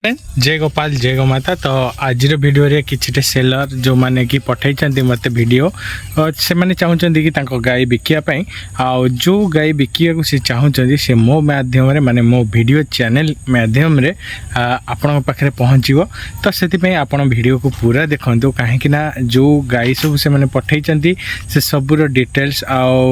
जय गोपाल जय गोमाता। तो आज वीडियो रे किछटे सेलर जो माने कि पठाई मत वीडियो से माने चाहते कि गाई बिकापी जो गाई बिका को सी चाहते से मो माध्यम माने मो वीडियो चैनल माध्यम रे आपण पाखे पहुँचो। तो से आपण वीडियो को पूरा देखु कहीं जो गाई सब से माने पठाई से सबूर डिटेल्स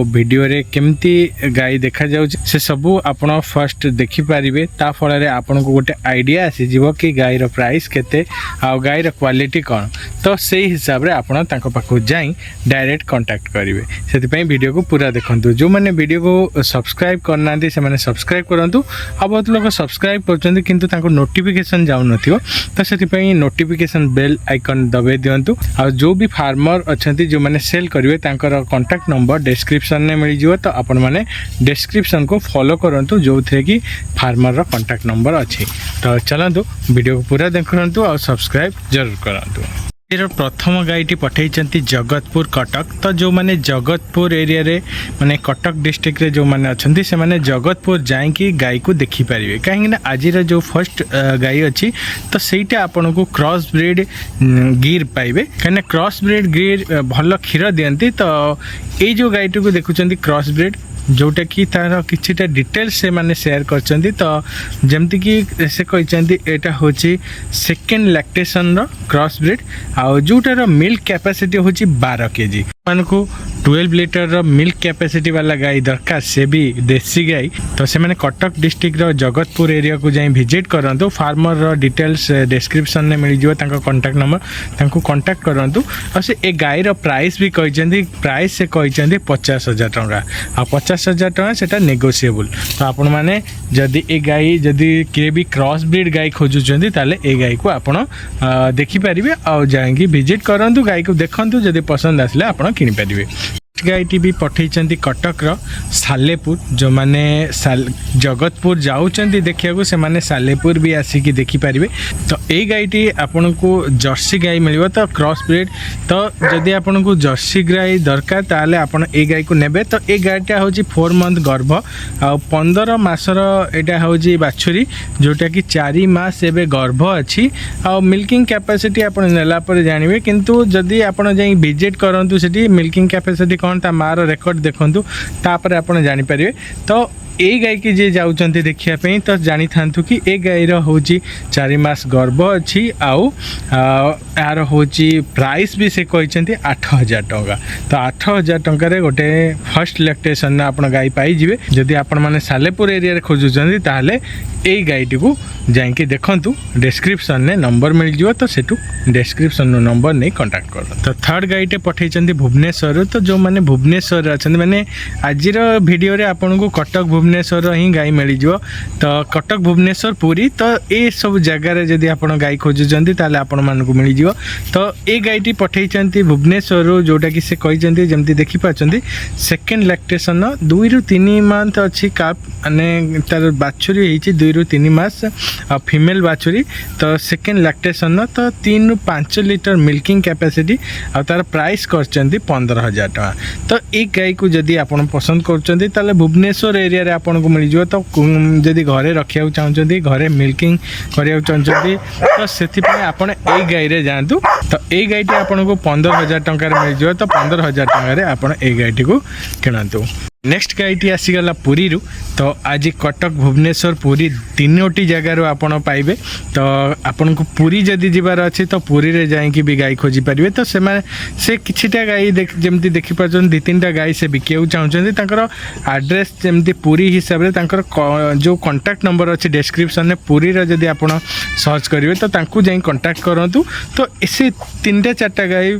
वीडियो रे केमती गाई देखा जाउछ से सबू आपण फर्स्ट देखिपारे। ता फल आपन को गोटे आइडिया आसी कि गाईर प्राइस केते आ गाईर क्वालिटी कौन। तो से हिसाब रे आपण तांको पाखु जाई डायरेक्ट कांटेक्ट करिवे। सेति वीडियो को पूरा देखंतु। जो माने वीडियो को सब्सक्राइब करना से माने सब्सक्राइब करंतु। आ बहुत लोग सब्सक्राइब करचंदी किंतु तांको नोटिफिकेशन जाउ नथियो। तो सेति नोटिफिकेशन बेल आइकन दबे दियंतु। आ जो भी फार्मर अछंती जो माने सेल करिवे तांकर कांटेक्ट नंबर डिस्क्रिप्शन में मिल जिवो। तो आपण माने डिस्क्रिप्शन को फॉलो करंतु जो थे कि फार्मर रो कांटेक्ट नंबर अछि। तो चलंतु वीडियो को पूरा देखु और सब्सक्राइब जरूर करूँ। प्रथम गाईटी पठाई जगतपुर कटक। तो जो माने जगतपुर एरिया रे माने कटक डिस्ट्रिक्ट रे जो माने अछंती से माने जगतपुर जाइकी गाई को देखि पारिबे। कहीं आज जो फर्स्ट गाई अच्छी तो सहीटा आपन को क्रॉस ब्रीड गिर पाइबे। कहीं क्रॉस ब्रीड गिर भल क्षीर दियंती। तो ये जो गाईटी को देखुचंती क्रॉस ब्रीड जोटा कि तार किछिटा डिटेल्स से माने शेयर करचंती। तो जेमती कि से कहचंती एटा होची सेकेंड लैक्टेशन रो क्रॉस ब्रीड आ जोटार मिल्क कैपेसिटी होची 12 केजी। मान को 12 लीटर रो मिल्क कैपेसिटी वाला गाई दरकार से भी देसी गाई। तो से माने कटक डिस्ट्रिक्ट रो जगतपुर एरिया को जाई विजिट करंतु। फार्मर रो डिटेल्स डिस्क्रिप्शन में मिल जिवो। तांको कांटेक्ट नंबर तांको कांटेक्ट करंतु। और से ए गाई रो प्राइस भी कहचंती। प्राइस से कहचंती 50,000 टका आ 50,000 टका सेटा नेगोशिएबल। तो आपण माने जदी ए गाई जदी के भी क्रॉस ब्रीड गाई खोजुचंती ताले ए गाई को आपण देखि परिबे और जाएंगी विजिट करंतु। गाई को देखंतु जदी पसंद आसले आपण किनि परिबे। गाईटी भी पठई कटक सालेपुर जो माने जगतपुर जाऊँच देखा से माने सालेपुर भी आसिकी देखिपारे। तो ये गाईटी आपन को जर्सी गाई मिल। तो क्रॉस ब्रीड तो जदि आपन को जर्सी गाई दरकार ताले आपन ए गाई को नेबे। तो ये गाईटा हूँ 4 मंथ गर्भ आ 15 मासर एटा हूँ बाछुरी जोटा कि 4 मास एबे गर्भ अच्छी आ मिल्किंग कैपेसिटी आपन नेला पर जानवे। किंतु जदि आपन जाई विजिट करंतु सेठी मिल्किंग कैपेसिटी कौन ता मार रेकर्ड देखंतु तापर आपन जानि परिबे। तो ए गाई की जे जाउचंती देखिया पे तो जानि थांतु कि ए गाईर होची 4 मास गर्भ अच्छी आउ यार होची प्राइस भी से कहचंती 8,000 टका। तो 8,000 टका रे गोटे फर्स्ट लैक्टेशन ना आपन गाई पाई जिवे। जदि आपन माने सालेपुर एरिया रे खोजुचंती ताले ए गाईटी को जाइके देखंतु। डिस्क्रिप्शन ने नंबर मिल जिवो। तो सेटू डिस्क्रिप्शन नो नंबर नै कांटेक्ट करो। तो थर्ड गाईटे पठाई भुवनेश्वर। तो जो माने भुवनेश्वर अछंती माने आजिर वीडियो रे आपन को कटक भुवनेश्वर ही गाई मिल जिवो। तो कटक भुवनेश्वर पुरी तो ये सब जगह रे जदि आपन गाई खोजुचंती ताले आपन मान को मिल जिवो। तो ए गाईटी पठाई भुवनेश्वर जोटा कि से कहचंती जेमती देखि पाचंती सेकेंड लैक्टेशन 2 ରୁ 3 मंथ अच्छी काप माने तार बाछुरी हेची 2 ରୁ 3 मास आ फीमेल बाछुरी। तो सेकेंड लैक्टेशन तो 3 ରୁ 5 लीटर मिल्किंग कैपेसिटी आ तार प्राइस करचंती 15,000 टका। तो एक गाई को जदि आपन पसंद करचंती ताले भुवनेश्वर एरिया रे आपन को मिल जिवो। तो जदि घरे रखिया चाहचंती घरे मिल्किंग करिया चाहचंती तो सेति पय आपन ए गाई रे जांतु। तो ए गाईटी आपन को 15,000 टका रे मिल जिवो। तो 15,000 टका रे आपन ए गाईटी को किणंतु। नेक्स्ट गाईटी आसीगला पुरी रु। तो आज कटक भुवनेश्वर पुरी तीनोटी जगार आपन पाइबे। तो आपन को पुरी जदि जीवार अच्छी तो पुरी रे जाइकी भी गाई खोजी पारिबे। तो से किछिटा गाई जेमती देखि पाछन 2-3टा गाई से बिकियाउ चाहउछन्ती तांकर एड्रेस जेमती पुरी हिसाब रे तांकर जो कांटेक्ट नंबर अच्छी डिस्क्रिप्शन में पुरी रे जदि आपन सर्च करिवे तो तांकू जाई कांटेक्ट करंतु। तो से 3-4टा गाई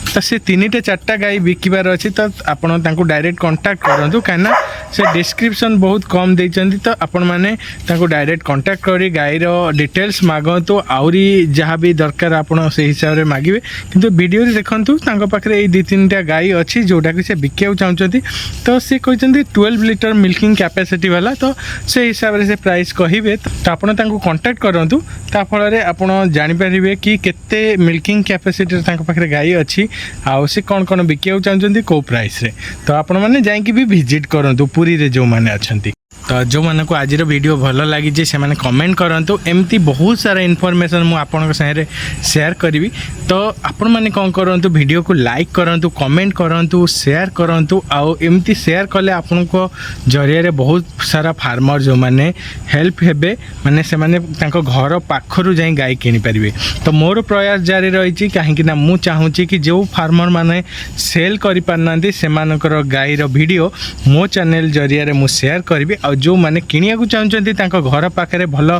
तो से 3-4टा गाई बिकबार अच्छी तो आपण तांको डायरेक्ट कांटेक्ट करंतु। कना से डिस्क्रिप्शन बहुत कम देइचंती। तो आपण माने तांको डायरेक्ट कांटेक्ट करी गाईर डिटेल्स मागंतु। आउरी जहाँ भी दरकार आपण से हिसाब रे मागिवे। किंतु वीडियो रे देखंतु तांको पाखरे ए 2-3टा गाई अच्छी जोटा कि से बिकियाउ चाहउचंती। तो से कहचंती 12 लीटर मिल्किंग कैपेसिटी वाला। तो से हिसाब रे से प्राइस कहिबे। तो आपण तांको कांटेक्ट करंतु। ता फल रे आपण जानि परिबे कि केते मिल्किंग कैपेसिटी तांको पाखरे गाई अच्छी आउ से कौन कौन बिकियाउ चाहते कौ प्राइस रे। तो आपण माने जाइकी भी विजिट करंतु पुरी रे जो माने अछंती। तो जो मन को आज वीडियो भल लगी से मैंने कमेंट करंतु एमती बहुत सारा इनफॉरमेशन मु आपन सारे शेयर करी तो आपण मैंने कौन करंतु वीडियो को लाइक करंतु कमेंट करंतु शेयर करंतु आउ एमती शेयर कले आपन को जरिया बहुत सारा फार्मर जो मैंने हेल्प हेबे माने से माने तांको घर पाखरु जाई गाय किनि परिबे। तो मोर प्रयास जारी रही कहीं मु चाहूँगी कि जो फार्मर माने सेल करि पारनांती सेमानकर गाईर वीडियो मो चैनल जरिया मु शेयर करी आ जो मैंने किनिया को चाहते घर पाखे भल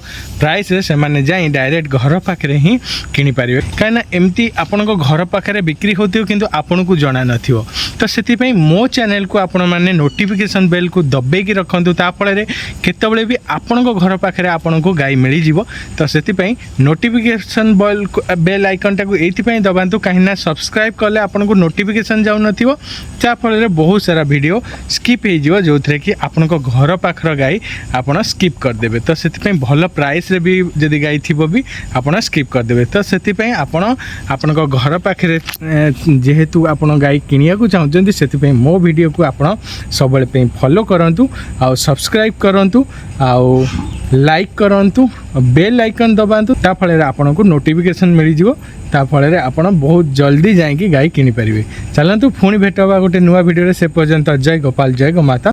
प्राइस से माने जाई डायरेक्ट घर पाखे ही किनि पारिबे कहीं एमती आपण घर पाखे बिक्री होती किंतु आपन को जना नथिवो। तो से मो चैनल को आपण माने नोटिफिकेशन बेल को दबेकी रखंतु ता फल केतबेले भी आपण घर पाखे आपन को गाय मिल जिवो। तो से नोटिफिकेशन बेल आइकन टाक ये दबातु कहीं सब्सक्राइब कले आपन को नोटिफिकेशन जाऊ नथिवो ता फल बहुत सारा वीडियो स्किप हो जिवो जो थे कि आपण घर पाखर गाय आपन स्किप करदेबे। तो से भल प्राइस रे भी जदि गाय थी भी आपन स्किप करदेबे। तो से आपण घर पाखे जेहेतु आपण गाय किनिया को चाहते से मो वीडियो को आपन सब फॉलो करंतु आ सब्सक्राइब करंतु आ लाइक करंतु बेल आइकन दबातु ता फल आपन को नोटिफिकेशन मिल जिवो ता फल आपन बहुत जल्दी जाइए गाय किनि पारिबे। चलतु पुणी भेट होगा गोटे नुआ वीडियो से पर्यंत जय गोपाल जय गोमाता।